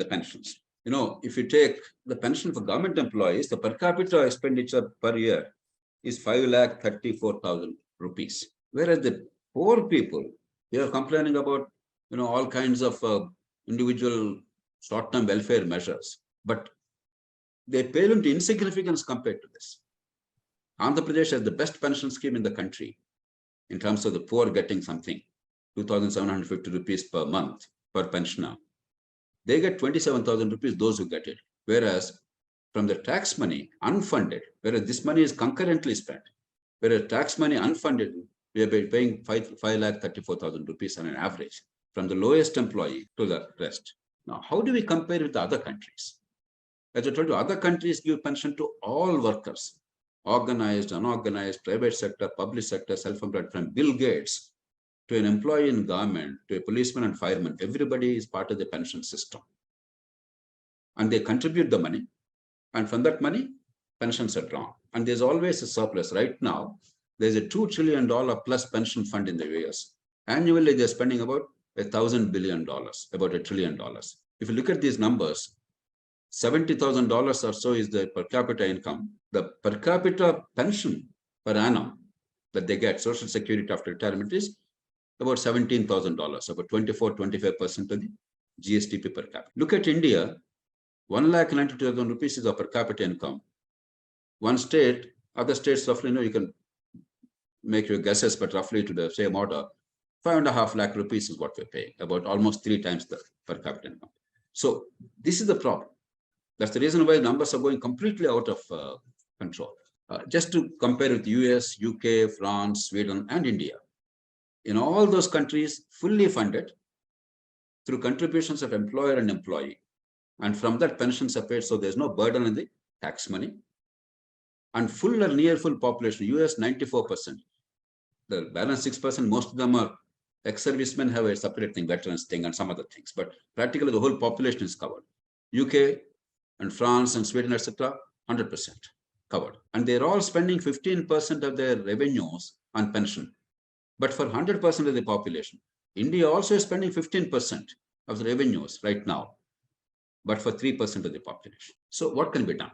the pensions. If you take the pension for government employees, the per capita expenditure per year is 5,34,000 rupees. Whereas the poor people, they are complaining about, all kinds of individual short-term welfare measures, but they pale into insignificance compared to this. Andhra Pradesh has the best pension scheme in the country in terms of the poor getting something, 2,750 rupees per month per pensioner. They get 27,000 rupees, those who get it. Whereas from the tax money, unfunded, whereas this money is concurrently spent, whereas tax money unfunded, we are paying 5,34,000 rupees on an average, from the lowest employee to the rest. Now, how do we compare with the other countries? As I told you, other countries give pension to all workers, organized, unorganized, private sector, public sector, self-employed, from Bill Gates to an employee in government, to a policeman and fireman. Everybody is part of the pension system. And they contribute the money. And from that money, pensions are drawn. And there's always a surplus. Right now, there's a $2 trillion plus pension fund in the US. Annually, they're spending about $1,000 billion, about $1 trillion. If you look at these numbers, $70,000 or so is the per capita income. The per capita pension per annum that they get, Social Security after retirement, is about $17,000, about 24-25% of the GSTP per capita. Look at India, 1,92,000 rupees is our per capita income. One state, other states roughly, you can make your guesses, but roughly to the same order, 5.5 lakh rupees is what we're paying, about almost 3 times the per capita income. So this is the problem. That's the reason why numbers are going completely out of control. Just to compare with US, UK, France, Sweden, and India. In all those countries, fully funded through contributions of employer and employee. And from that, pensions are paid, so there's no burden on the tax money. And full or near full population, US 94%. The balance 6%, most of them are ex-servicemen, have a separate thing, veterans thing, and some other things. But practically the whole population is covered. UK and France and Sweden, etc., 100% covered. And they're all spending 15% of their revenues on pension. But for 100% of the population, India also is spending 15% of the revenues right now, but for 3% of the population. So what can be done?